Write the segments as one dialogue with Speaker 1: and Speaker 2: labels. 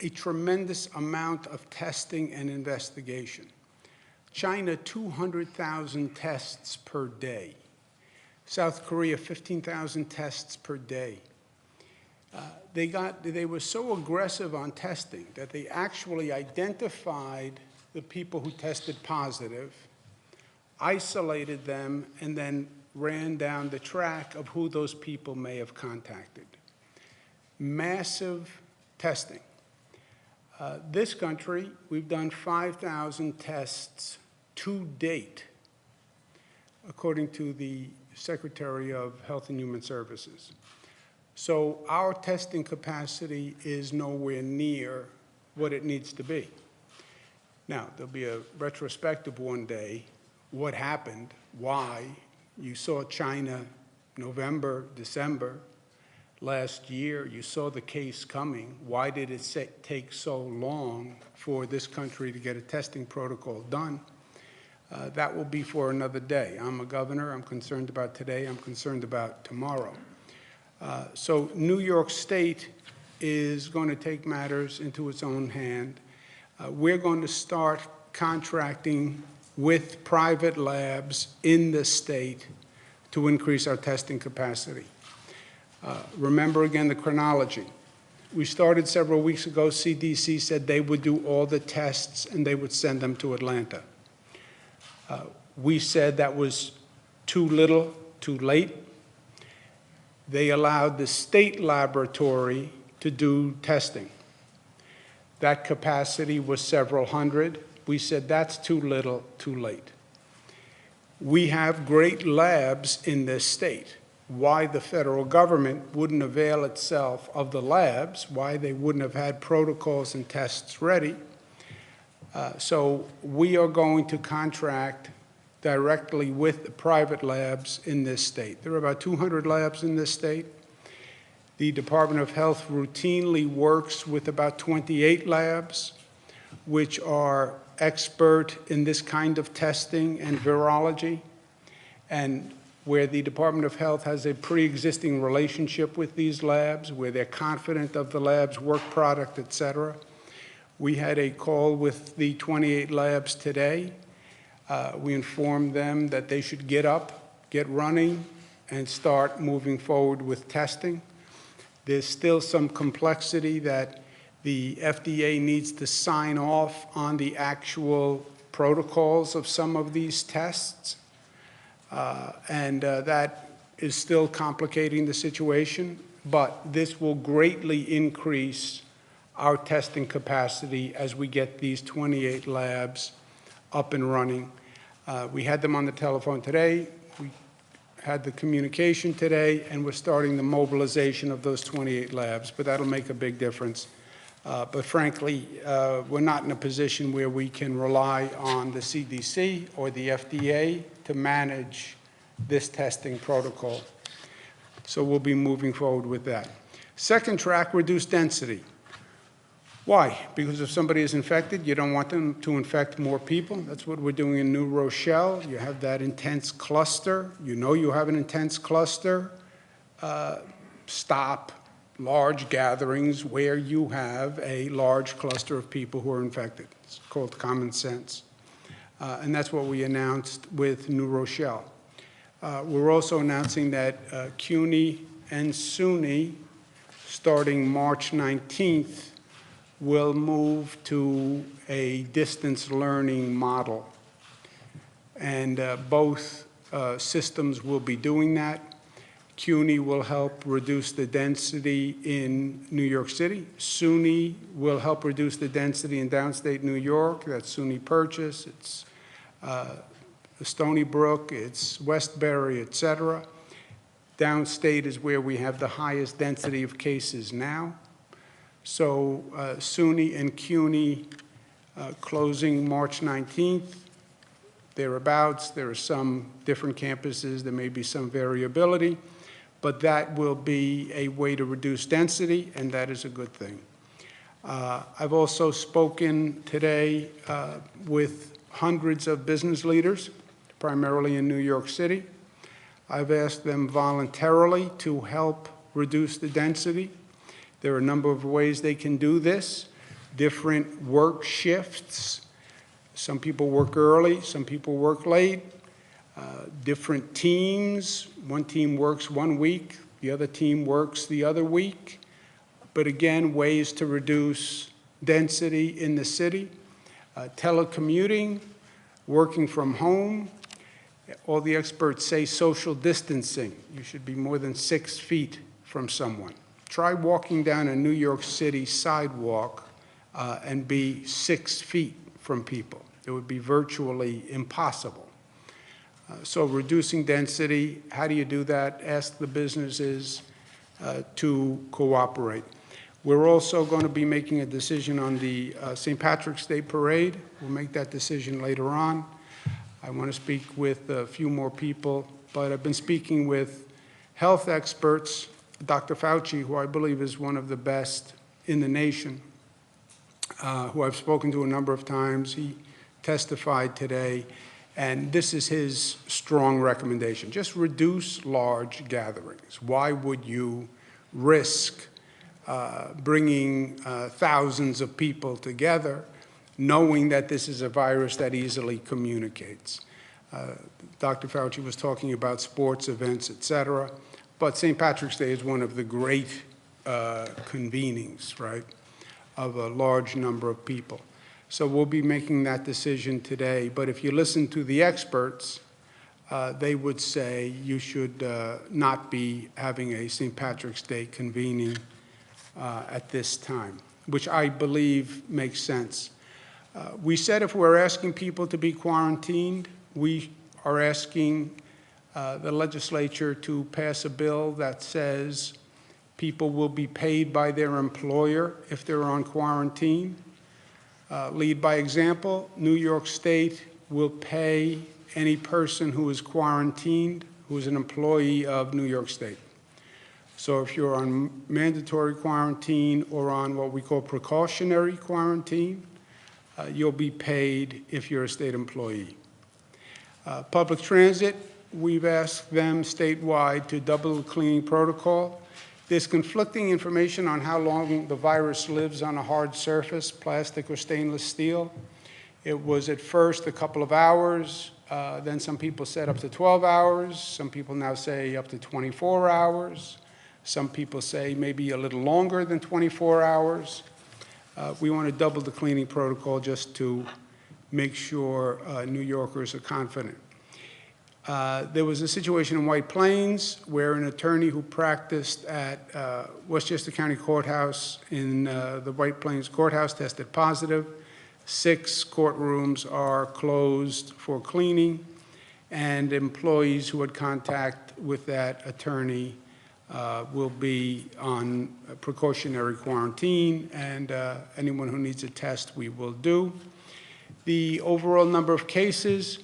Speaker 1: a tremendous amount of testing and investigation. China, 200,000 tests per day. South Korea, 15,000 tests per day. They were so aggressive on testing that they actually identified the people who tested positive, isolated them, and then ran down the track of who those people may have contacted. Massive testing. This country, we've done 5,000 tests to date, according to the Secretary of Health and Human Services. So our testing capacity is nowhere near what it needs to be. Now, there'll be a retrospective one day. What happened? Why? You saw China November, December last year. You saw the case coming. Why did it take so long for this country to get a testing protocol done? That will be for another day. I'm a governor. I'm concerned about today. I'm concerned about tomorrow. So New York State is going to take matters into its own hand. We're going to start contracting with private labs in the state to increase our testing capacity. Remember again the chronology. We started several weeks ago. CDC said they would do all the tests and they would send them to Atlanta. We said that was too little, too late. They allowed the state laboratory to do testing. That capacity was several hundred. We said that's too little, too late. We have great labs in this state. Why the federal government wouldn't avail itself of the labs, why they wouldn't have had protocols and tests ready. So we are going to contract directly with the private labs in this state. There are about 200 labs in this state. The Department of Health routinely works with about 28 labs, which are expert in this kind of testing and virology, and where the Department of Health has a pre-existing relationship with these labs, where they're confident of the lab's work product, et cetera. We had a call with the 28 labs today. We informed them that they should get up, get running, and start moving forward with testing. There's still some complexity that the FDA needs to sign off on the actual protocols of some of these tests, and that is still complicating the situation, but this will greatly increase our testing capacity as we get these 28 labs up and running. We had them on the telephone today. We had the communication today, and we're starting the mobilization of those 28 labs, but that'll make a big difference. But frankly, we're not in a position where we can rely on the CDC or the FDA to manage this testing protocol. So we'll be moving forward with that. Second track, reduce density. Why? Because if somebody is infected, you don't want them to infect more people. That's what we're doing in New Rochelle. You have that intense cluster. You know you have an intense cluster. Stop large gatherings where you have a large cluster of people who are infected. It's called common sense. And that's what we announced with New Rochelle. We're also announcing that CUNY and SUNY, starting March 19th, will move to a distance learning model. And both systems will be doing that. CUNY will help reduce the density in New York City. SUNY will help reduce the density in downstate New York. That's SUNY Purchase, it's Stony Brook, it's Westbury, et cetera. Downstate is where we have the highest density of cases now. So SUNY and CUNY closing March 19th, thereabouts. There are some different campuses. There may be some variability, but that will be a way to reduce density, and that is a good thing. I've also spoken today with hundreds of business leaders, primarily in New York City. I've asked them voluntarily to help reduce the density. There are a number of ways they can do this. different work shifts. Some people work early, some people work late, different teams. One team works one week, the other team works the other week. But again, ways to reduce density in the city. Telecommuting, working from home. All the experts say social distancing. You should be more than 6 feet from someone. Try walking down a New York City sidewalk and be 6 feet from people. It would be virtually impossible. So reducing density, how do you do that? Ask the businesses to cooperate. We're also going to be making a decision on the St. Patrick's Day Parade. We'll make that decision later on. I want to speak with a few more people, but I've been speaking with health experts, Dr. Fauci, who I believe is one of the best in the nation, who I've spoken to a number of times. He testified today, and this is his strong recommendation. Just reduce large gatherings. Why would you risk bringing thousands of people together, knowing that this is a virus that easily communicates? Dr. Fauci was talking about sports events, et cetera, but St. Patrick's Day is one of the great convenings, right, of a large number of people. So we'll be making that decision today. But if you listen to the experts, they would say you should not be having a St. Patrick's Day convening at this time, which I believe makes sense. We said if we're asking people to be quarantined, we are asking the legislature to pass a bill that says people will be paid by their employer if they're on quarantine. Lead by example. New York State will pay any person who is quarantined who is an employee of New York State. So if you're on mandatory quarantine or on what we call precautionary quarantine, you'll be paid if you're a state employee. Public transit, we've asked them statewide to double the cleaning protocol. There's conflicting information on how long the virus lives on a hard surface, plastic or stainless steel. It was at first a couple of hours, then some people said up to 12 hours, some people now say up to 24 hours, some people say maybe a little longer than 24 hours. We want to double the cleaning protocol just to make sure New Yorkers are confident. There was a situation in White Plains where an attorney who practiced at Westchester County Courthouse in the White Plains Courthouse tested positive. 6 courtrooms are closed for cleaning, and employees who had contact with that attorney will be on precautionary quarantine, and anyone who needs a test we will do. The overall number of cases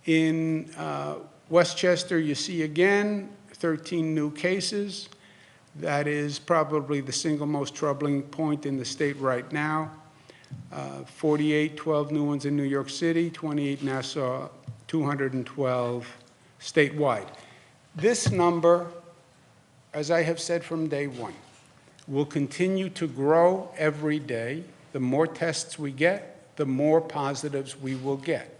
Speaker 1: in Westchester, you see again 13 new cases. That is probably the single most troubling point in the state right now. 48, 12 new ones in New York City, 28 Nassau, 212 statewide. This number, as I have said from day one, will continue to grow every day. The more tests we get, the more positives we will get.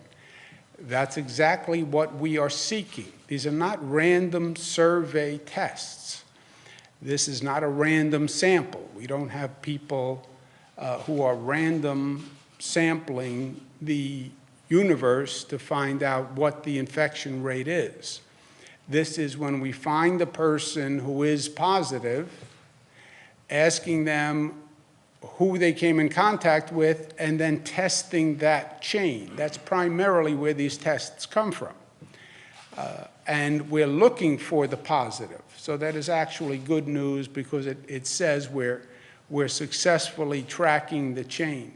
Speaker 1: That's exactly what we are seeking. These are not random survey tests. This is not a random sample. We don't have people who are random sampling the universe to find out what the infection rate is. This is when we find the person who is positive, asking them who they came in contact with, and then testing that chain. That's primarily where these tests come from. And we're looking for the positive. So that is actually good news because it says we're successfully tracking the chain.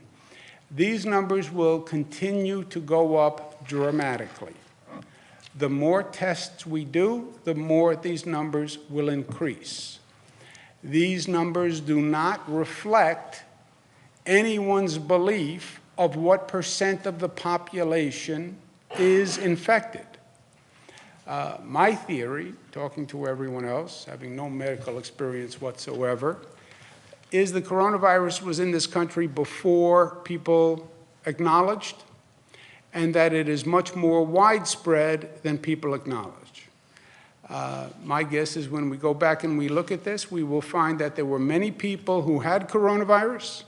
Speaker 1: These numbers will continue to go up dramatically. The more tests we do, the more these numbers will increase. These numbers do not reflect anyone's belief of what % of the population is infected. My theory, talking to everyone else, having no medical experience whatsoever, is the coronavirus was in this country before people acknowledged, and that it is much more widespread than people acknowledge. My guess is when we go back and we look at this, we will find that there were many people who had coronavirus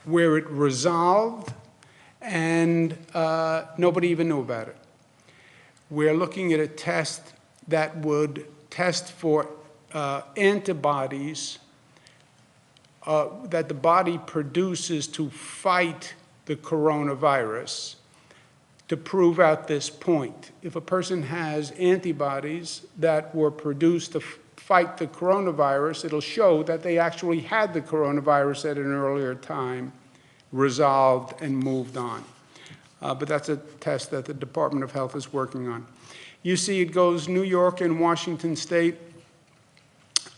Speaker 1: where it resolved and nobody even knew about it. We're looking at a test that would test for antibodies that the body produces to fight the coronavirus to prove out this point. If a person has antibodies that were produced to fight the coronavirus, it'll show that they actually had the coronavirus at an earlier time, resolved, and moved on. But that's a test that the Department of Health is working on. You see it goes New York and Washington State,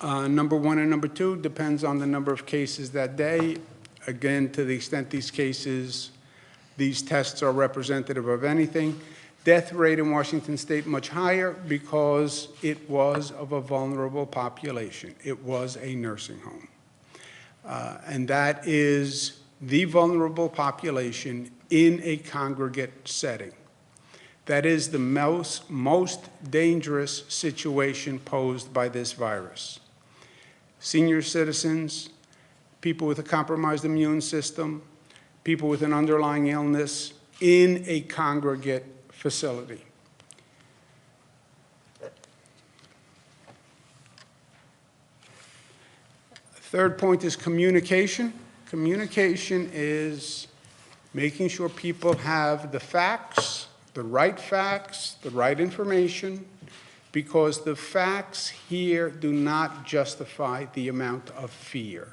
Speaker 1: number 1 and number 2, depends on the number of cases that day. Again, to the extent these tests are representative of anything. Death rate in Washington State much higher because it was of a vulnerable population. It was a nursing home. And that is the vulnerable population in a congregate setting. That is the most dangerous situation posed by this virus. Senior citizens, people with a compromised immune system, people with an underlying illness in a congregate facility. Third point is communication. Communication is making sure people have the facts, the right information, because the facts here do not justify the amount of fear.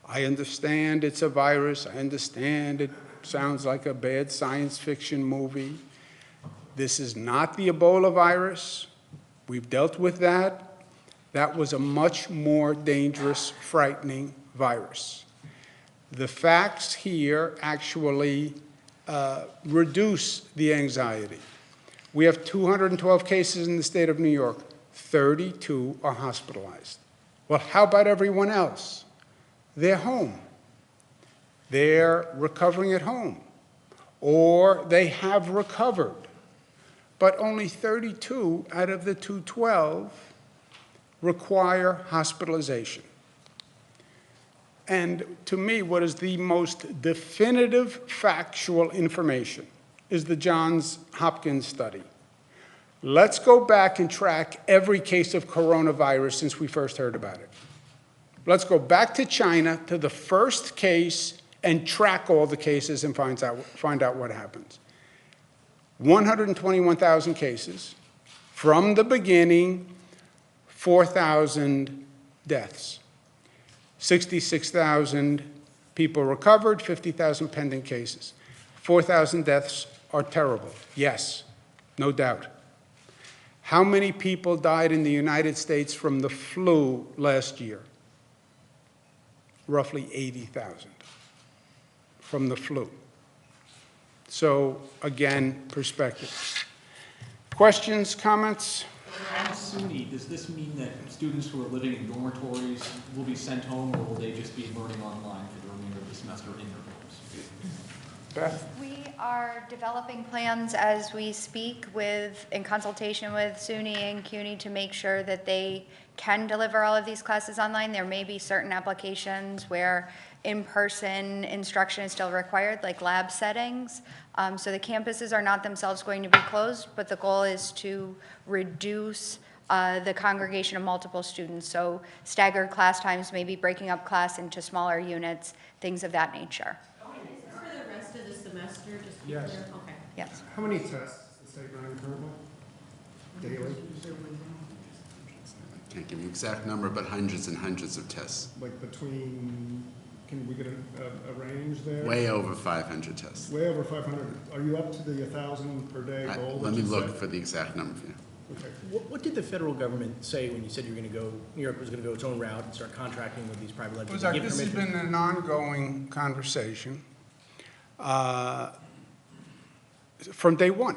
Speaker 1: I understand it's a virus. I understand it sounds like a bad science fiction movie. This is not the Ebola virus. We've dealt with that. That was a much more dangerous, frightening virus. The facts here actually reduce the anxiety. We have 212 cases in the state of New York. 32 are hospitalized. Well, how about everyone else? They're home. They're recovering at home. Or they have recovered. But only 32 out of the 212 require hospitalization. And to me, what is the most definitive factual information is the Johns Hopkins study. Let's go back and track every case of coronavirus since we first heard about it. Let's go back to China to the first case and track all the cases and find out what happens. 121,000 cases. From the beginning, 4,000 deaths. 66,000 people recovered, 50,000 pending cases. 4,000 deaths are terrible. Yes, no doubt. How many people died in the United States from the flu last year? Roughly 80,000 from the flu. So, again, perspective. Questions, comments?
Speaker 2: On SUNY, does this mean that students who are living in dormitories will be sent home, or will they just be learning online for the remainder of the semester in their homes?
Speaker 1: Beth?
Speaker 3: We are developing plans as we speak in consultation with SUNY and CUNY to make sure that they can deliver all of these classes online. There may be certain applications where in-person instruction is still required, like lab settings. So the campuses are not themselves going to be closed, but the goal is to reduce the congregation of multiple students. So staggered class times, maybe breaking up class into smaller units, things of that nature.
Speaker 4: Is this for the rest of the semester? Just to be
Speaker 1: Yes.
Speaker 4: clear? Okay.
Speaker 3: Yes.
Speaker 5: How many tests is the state running currently? Daily?
Speaker 6: Can't give you an exact number, but hundreds and hundreds of tests.
Speaker 5: Like between, can we get a range there?
Speaker 6: Way over 500 tests.
Speaker 5: Way over 500. Are you up to the 1,000 per day goal?
Speaker 6: Let
Speaker 5: that
Speaker 6: me
Speaker 5: you
Speaker 6: look
Speaker 5: set?
Speaker 6: for the exact number for you.
Speaker 5: Okay.
Speaker 7: What did the federal government say when you said you were going to go, New York was going to go its own route and start contracting with these private labs? Did they give
Speaker 1: This has
Speaker 7: permission?
Speaker 1: been an ongoing conversation from day one,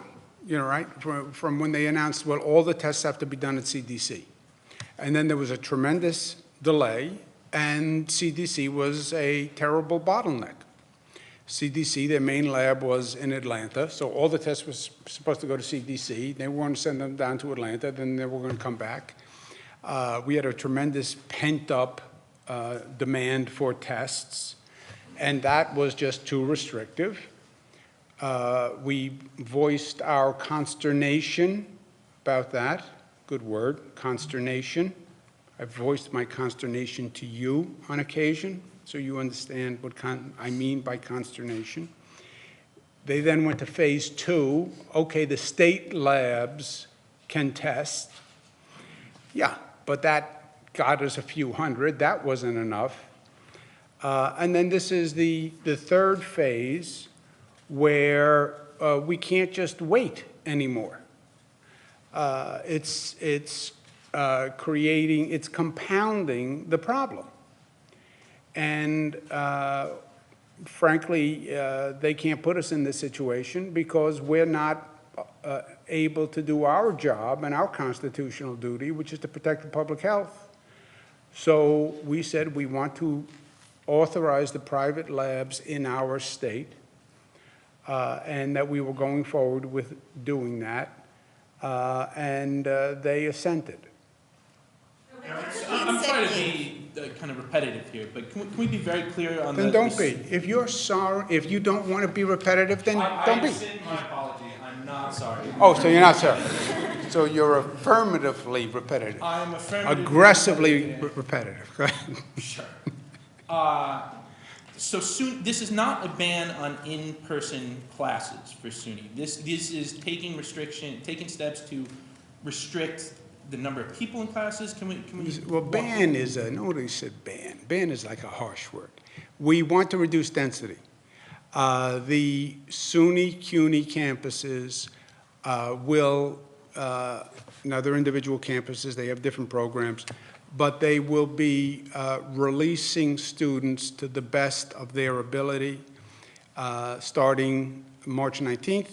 Speaker 1: right? From when they announced, well, all the tests have to be done at CDC. And then there was a tremendous delay, and CDC was a terrible bottleneck. CDC, their main lab was in Atlanta, so all the tests were supposed to go to CDC. They were going to send them down to Atlanta, then they were going to come back. We had a tremendous pent-up demand for tests, and that was just too restrictive. We voiced our consternation about that. Good word, consternation. I voiced my consternation to you on occasion, so you understand what I mean by consternation. They then went to phase 2. Okay, the state labs can test. Yeah, but that got us a few hundred. That wasn't enough. And then this is the third phase where we can't just wait anymore. It's compounding the problem. And frankly, they can't put us in this situation because we're not able to do our job and our constitutional duty, which is to protect the public health. So we said we want to authorize the private labs in our state, and that we were going forward with doing that, and they assented.
Speaker 2: I'm sorry to be kind of repetitive here, but can we be very clear on
Speaker 1: Then don't be. If you're sorry, if you don't want to be repetitive, then don't be.
Speaker 2: I rescind my apology. I'm not sorry.
Speaker 1: Oh, so you're not sorry. So you're affirmatively repetitive.
Speaker 2: I'm affirmatively
Speaker 1: Aggressively repetitive. Go ahead.
Speaker 2: Sure. So soon, this is not a ban on in-person classes for SUNY. This is taking steps to restrict the number of people in classes. Can we
Speaker 1: Well, ban is nobody said ban. Ban is like a harsh word. We want to reduce density. The SUNY CUNY campuses will, now they're individual campuses, they have different programs, but they will be releasing students to the best of their ability starting March 19th.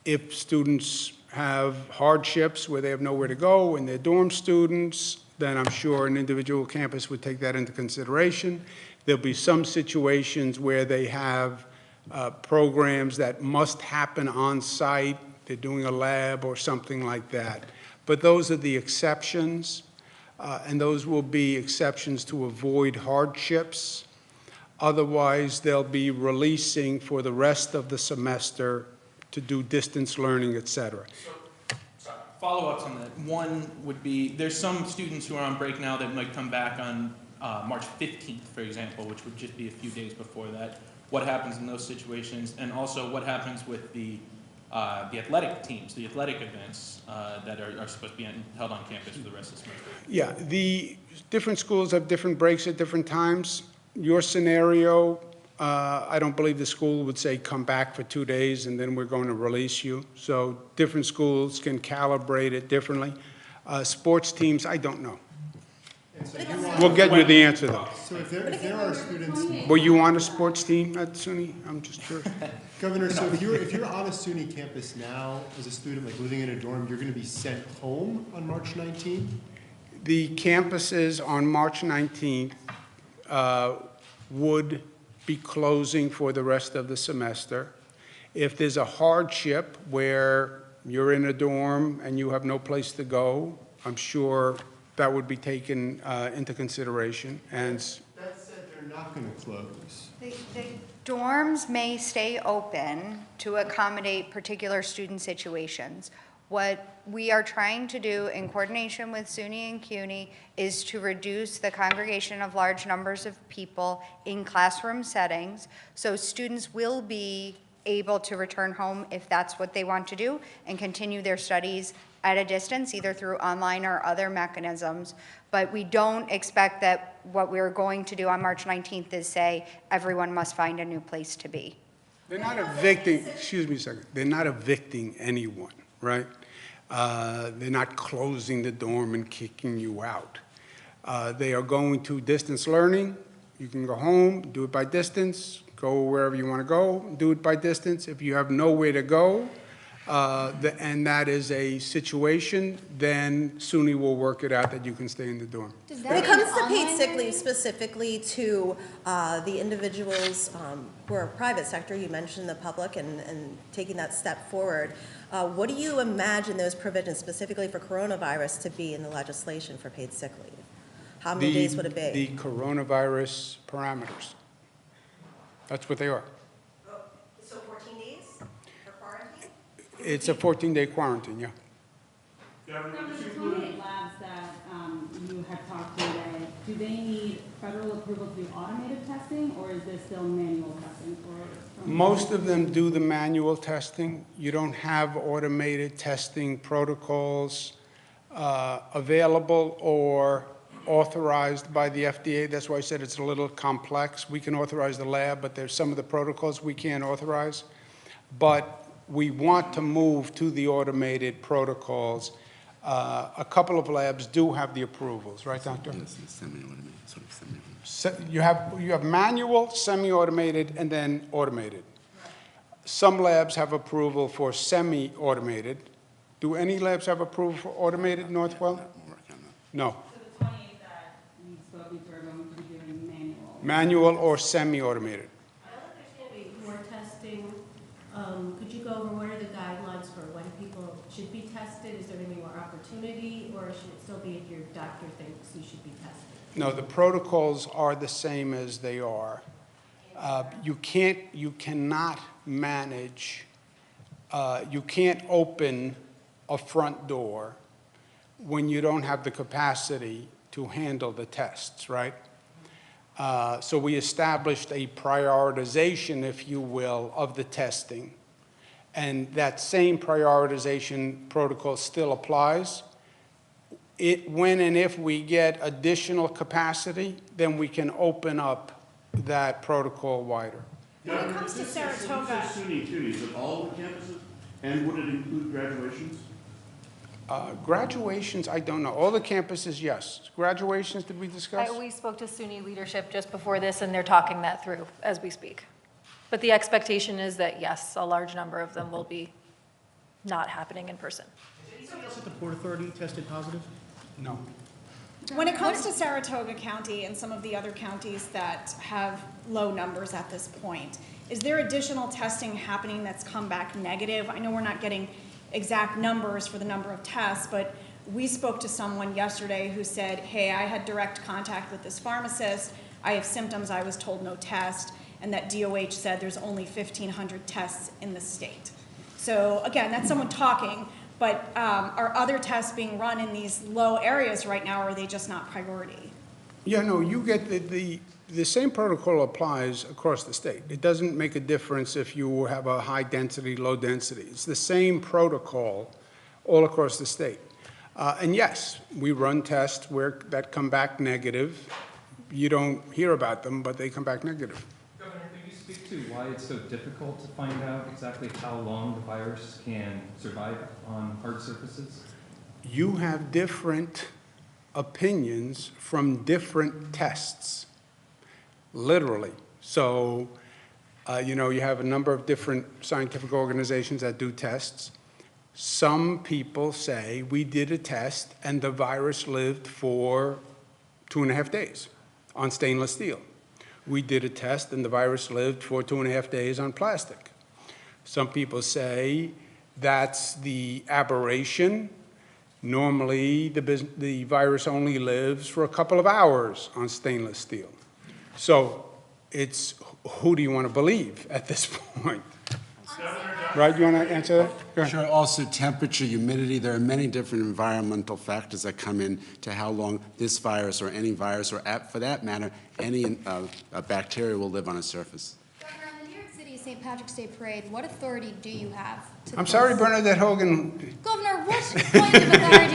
Speaker 1: If students have hardships where they have nowhere to go and they're dorm students, then I'm sure an individual campus would take that into consideration. There'll be some situations where they have programs that must happen on site. They're doing a lab or something like that. But those are the exceptions, and those will be exceptions to avoid hardships. Otherwise, they'll be releasing for the rest of the semester to do distance learning, et cetera.
Speaker 2: So, follow-ups on that. One would be, there's some students who are on break now that might come back on March 15th, for example, which would just be a few days before that. What happens in those situations? And also, what happens with the athletic teams, the athletic events that are supposed to be held on campus for the rest of the semester?
Speaker 1: Yeah, the different schools have different breaks at different times. Your scenario, I don't believe the school would say come back for 2 days and then we're going to release you. So different schools can calibrate it differently. Sports teams, I don't know. We'll get you the answer though.
Speaker 8: So if there are students,
Speaker 1: Were you on a sports team at SUNY? I'm just curious.
Speaker 8: Governor, so if you're on a SUNY campus now as a student, like living in a dorm, you're going to be sent home on March 19th?
Speaker 1: The campuses on March 19th would be closing for the rest of the semester. If there's a hardship where you're in a dorm and you have no place to go, I'm sure that would be taken into consideration. And
Speaker 8: That said, they're not going to close.
Speaker 3: The dorms may stay open to accommodate particular student situations. What we are trying to do in coordination with SUNY and CUNY is to reduce the congregation of large numbers of people in classroom settings, so students will be able to return home if that's what they want to do and continue their studies at a distance, either through online or other mechanisms. But we don't expect that what we're going to do on March 19th is say everyone must find a new place to be.
Speaker 1: they're not evicting, excuse me a second, they're not evicting anyone, right? They're not closing the dorm and kicking you out. They are going to distance learning. You can go home, do it by distance, go wherever you want to go, do it by distance. If you have nowhere to go, and that is a situation, then SUNY will work it out that you can stay in the dorm.
Speaker 9: When it comes to paid sick leave specifically to the individuals who are private sector, you mentioned the public and taking that step forward, what do you imagine those provisions specifically for coronavirus to be in the legislation for paid sick leave? How many days would it be?
Speaker 1: The coronavirus parameters. That's what they are.
Speaker 9: So 14 days for quarantine?
Speaker 1: It's a 14-day quarantine, yeah.
Speaker 10: From the 28 labs that you had talked to today, do they need federal approval to do automated testing, or is this still manual testing for?
Speaker 1: Most of them do the manual testing. You don't have automated testing protocols available or authorized by the FDA. That's why I said it's a little complex. We can authorize the lab, but there's some of the protocols we can't authorize. But we want to move to the automated protocols. A couple of labs do have the approvals, right, Doctor?
Speaker 6: Yes, it's semi-automated, sort of semi-automated.
Speaker 1: You have manual, semi-automated, and then automated. Some labs have approval for semi-automated. Do any labs have approval for automated, Northwell?
Speaker 6: We'll work on that.
Speaker 1: No.
Speaker 10: So the 28 that you've spoken to are going to be doing manual?
Speaker 1: Manual or semi-automated.
Speaker 4: I don't think there's going to be more testing. Could you go over what are the guidelines for when people should be tested? Is there going to be more opportunity, or should it still be if your doctor thinks you should be tested?
Speaker 1: No, the protocols are the same as they are. You cannot manage, you can't open a front door when you don't have the capacity to handle the tests, right? So we established a prioritization, if you will, of the testing. And that same prioritization protocol still applies. When and if we get additional capacity, then we can open up that protocol wider.
Speaker 11: When it comes to Saratoga. This is SUNY too, is it all the campuses? And would it include graduations?
Speaker 1: Graduations, I don't know. All the campuses, yes. Graduations, did we discuss?
Speaker 12: We spoke to SUNY leadership just before this, and they're talking that through as we speak. But the expectation is that, yes, a large number of them will be not happening in person.
Speaker 7: Anybody else at the Port Authority tested positive?
Speaker 1: No.
Speaker 11: When it comes to Saratoga County and some of the other counties that have low numbers at this point, is there additional testing happening that's come back negative? I know we're not getting exact numbers for the number of tests, but we spoke to someone yesterday who said, hey, I had direct contact with this pharmacist, I have symptoms, I was told no test, and that DOH said there's only 1,500 tests in the state. So again, that's someone talking, but are other tests being run in these low areas right now, or are they just not priority?
Speaker 1: Yeah, no, you get the same protocol applies across the state. It doesn't make a difference if you have a high density, low density. It's the same protocol all across the state. And yes, we run tests that come back negative. You don't hear about them, but they come back negative.
Speaker 5: Governor, could you speak to why it's so difficult to find out exactly how long the virus can survive on hard surfaces?
Speaker 1: You have different opinions from different tests, literally. So, you have a number of different scientific organizations that do tests. Some people say we did a test and the virus lived for 2.5 days on stainless steel. We did a test and the virus lived for 2.5 days on plastic. Some people say that's the aberration. Normally, the virus only lives for a couple of hours on stainless steel. So it's who do you want to believe at this point? Right, you want to answer that? Go ahead.
Speaker 6: Sure, also temperature, humidity, there are many different environmental factors that come in to how long this virus or any virus, or for that matter, any bacteria will live on a surface.
Speaker 13: Governor, on the New York City St. Patrick's Day Parade, what authority do you have to
Speaker 1: I'm sorry, Bernadette Hogan.
Speaker 13: Governor, what kind of authority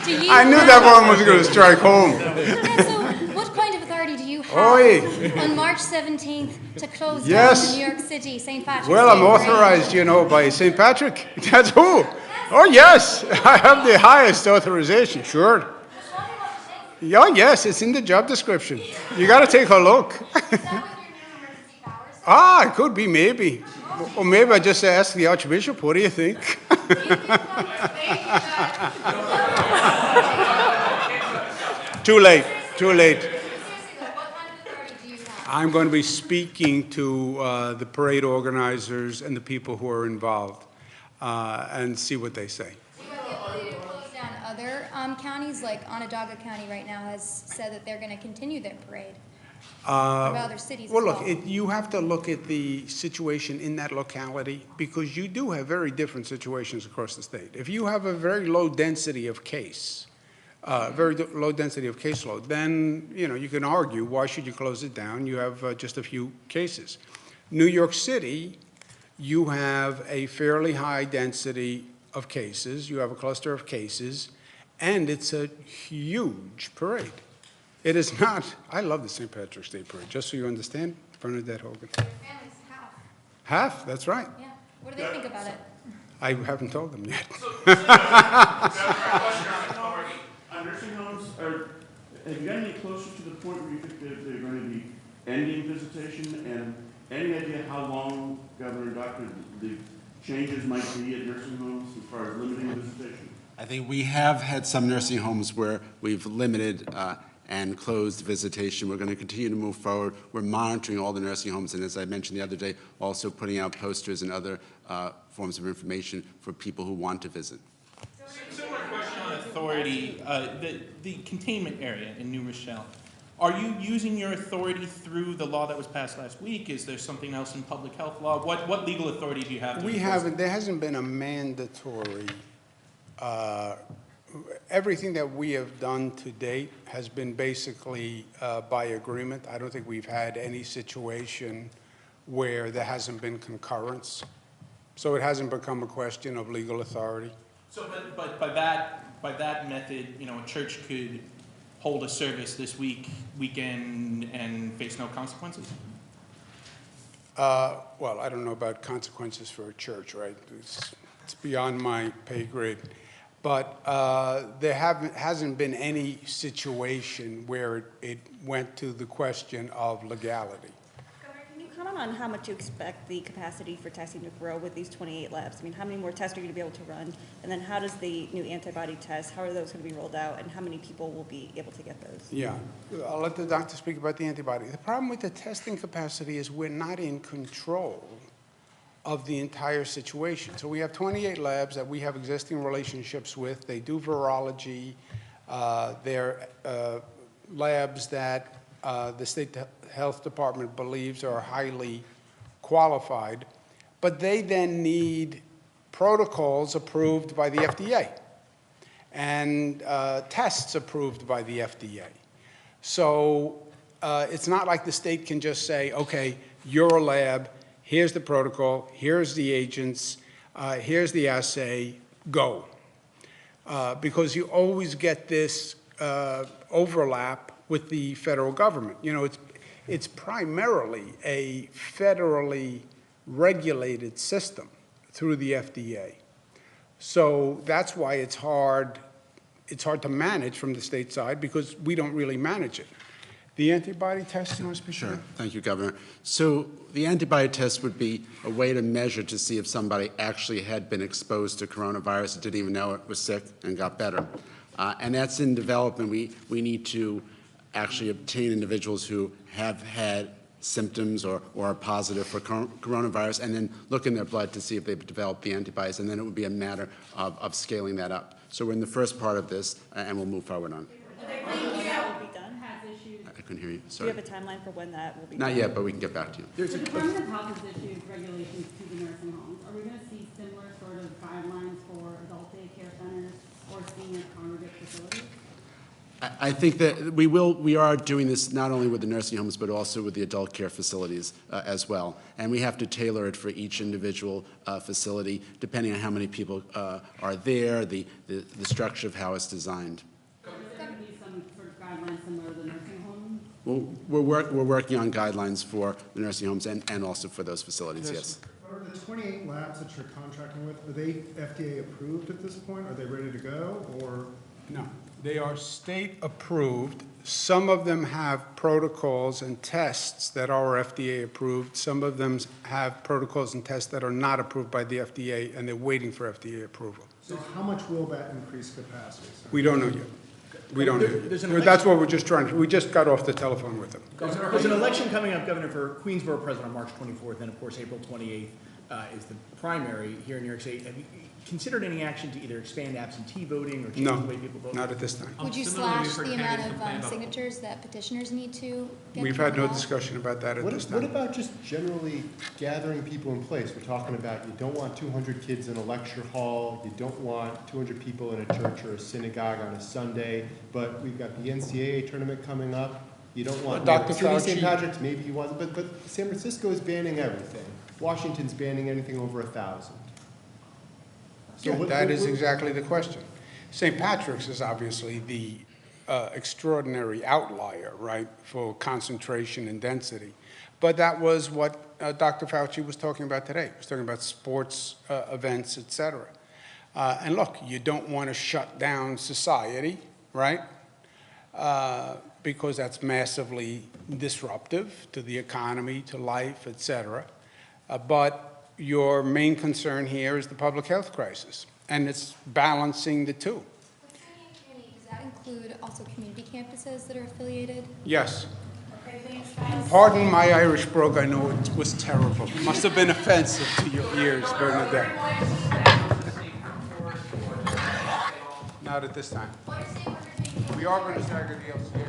Speaker 13: do you
Speaker 1: I knew
Speaker 13: have?
Speaker 1: that one was going to strike home.
Speaker 13: Yeah, so what kind of authority do you have
Speaker 1: Oi.
Speaker 13: on March 17th to close
Speaker 1: Yes.
Speaker 13: down the New York City St. Patrick's
Speaker 1: Well, I'm
Speaker 13: Day Parade?
Speaker 1: authorized, by St. Patrick. That's who. Oh, yes, I have the highest authorization, sure. Oh, yes, it's in the job description. You got to take a look.
Speaker 13: Is that with your new emergency powers?
Speaker 1: It could be, maybe. Or maybe I just ask the Archbishop, what do you think? Too late, too late. I'm going to be speaking to the parade organizers and the people who are involved and see what they say.
Speaker 13: Do you have the ability to close down other counties? Like Onondaga County right now has said that they're going to continue their parade. What about other cities as
Speaker 1: Well,
Speaker 13: well?
Speaker 1: look, you have to look at the situation in that locality because you do have very different situations across the state. If you have a very low density of low density of caseload, then, you can argue, why should you close it down? You have just a few cases. New York City, you have a fairly high density of cases, you have a cluster of cases, and it's a huge parade. It is not, I love the St. Patrick's Day parade, just so you understand, Bernadette Hogan.
Speaker 13: Your family's half.
Speaker 1: Half, that's right.
Speaker 13: Yeah. What do they think about it?
Speaker 1: I haven't told them yet.
Speaker 14: On nursing homes, have you gotten any closer to the point where you think that they're going to be ending visitation? And any idea how long, Governor and Doctor, the changes might be at nursing homes as far as limiting visitation?
Speaker 6: I think we have had some nursing homes where we've limited and closed visitation. We're going to continue to move forward. We're monitoring all the nursing homes, and as I mentioned the other day, also putting out posters and other forms of information for people who want to visit.
Speaker 2: Similar question on authority, the containment area in New Rochelle. Are you using your authority through the law that was passed last week? Is there something else in public health law? What legal authority do you have?
Speaker 1: We haven't, there hasn't been a mandatory, everything that we have done to date has been basically by agreement. I don't think we've had any situation where there hasn't been concurrence. So it hasn't become a question of legal authority.
Speaker 2: So, but by that method, a church could hold a service this weekend, and face no consequences?
Speaker 1: Well, I don't know about consequences for a church, right? It's beyond my pay grade. But there hasn't been any situation where it went to the question of legality.
Speaker 15: Governor, can you comment on how much you expect the capacity for testing to grow with these 28 labs? I mean, how many more tests are you going to be able to run? And then how does the new antibody test, how are those going to be rolled out, and how many people will be able to get those?
Speaker 1: Yeah, I'll let the doctor speak about the antibody. The problem with the testing capacity is we're not in control of the entire situation. So we have 28 labs that we have existing relationships with. They do virology. They're labs that the state health department believes are highly qualified, but they then need protocols approved by the FDA and tests approved by the FDA. So it's not like the state can just say, okay, you're a lab, here's the protocol, here's the agents, here's the assay, go. Because you always get this overlap with the federal government. It's primarily a federally regulated system through the FDA. So that's why it's hard to manage from the state side, because we don't really manage it. The antibody test, you want to speak to that?
Speaker 6: Sure. Thank you, Governor. So the antibody test would be a way to measure to see if somebody actually had been exposed to coronavirus and didn't even know it, was sick, and got better. And that's in development. We need to actually obtain individuals who have had symptoms or are positive for coronavirus, and then look in their blood to see if they've developed the antibodies, and then it would be a matter of scaling that up. So we're in the first part of this, and we'll move forward on. I couldn't hear you,
Speaker 15: Do
Speaker 6: sorry.
Speaker 15: you have a timeline for when that will be done?
Speaker 6: Not yet, but we can get back to you.
Speaker 10: The Department of Health has issued regulations to the nursing homes. Are we going to see similar sort of guidelines for adult daycare centers or senior congregate facilities?
Speaker 6: I think that we are doing this not only with the nursing homes, but also with the adult care facilities as well. And we have to tailor it for each individual facility, depending on how many people are there, the structure of how it's designed.
Speaker 10: Is there going to be some sort of guidelines similar to the nursing homes?
Speaker 6: Well, we're working on guidelines for the nursing homes and also for those facilities, yes.
Speaker 8: Are the 28 labs that you're contracting with, are they FDA approved at this point? Are they ready to go, or?
Speaker 1: No, they are state approved, Some of them have protocols and tests that are FDA approved. Some of them have protocols and tests that are not approved by the FDA, and they're waiting for FDA approval.
Speaker 8: So how much will that increase capacity?
Speaker 1: We don't know yet. We don't know
Speaker 7: There's an
Speaker 1: yet. That's what we're just trying to, we just got off the telephone with them.
Speaker 7: There's an election coming up, Governor, for Queensborough president on March 24th, and of course, April 28th is the primary here in New York State. Have you considered any action to either expand absentee voting or change the
Speaker 1: No,
Speaker 7: way people vote?
Speaker 1: not at this time.
Speaker 13: Would you slash the amount of signatures that petitioners need to get?
Speaker 1: We've had no discussion about that at this
Speaker 8: What
Speaker 1: time.
Speaker 8: about just generally gathering people in place? We're talking about you don't want 200 kids in a lecture hall, you don't want 200 people in a church or a synagogue on a Sunday, but we've got the NCAA tournament coming up. You don't want
Speaker 1: Dr.
Speaker 8: City, St.
Speaker 1: Fauci-
Speaker 8: Patrick's, maybe you want, but San Francisco is banning everything. Washington's banning anything over 1,000. So
Speaker 1: Yeah,
Speaker 8: what-
Speaker 1: that
Speaker 8: what-
Speaker 1: is
Speaker 8: what-
Speaker 1: exactly the question. St. Patrick's is obviously the extraordinary outlier, right, for concentration and density. But that was what Dr. Fauci was talking about today. He was talking about sports events, et cetera. And look, you don't want to shut down society, right? Because that's massively disruptive to the economy, to life, et cetera. But your main concern here is the public health crisis, and it's balancing the two.
Speaker 13: Does that include also community campuses that are affiliated?
Speaker 1: Yes.
Speaker 11: Okay, thanks, guys.
Speaker 1: Pardon my Irish brogue, I know it was terrible. Must have been offensive to your ears, Bernadette. Not at this time. We are going to stagger the LCA.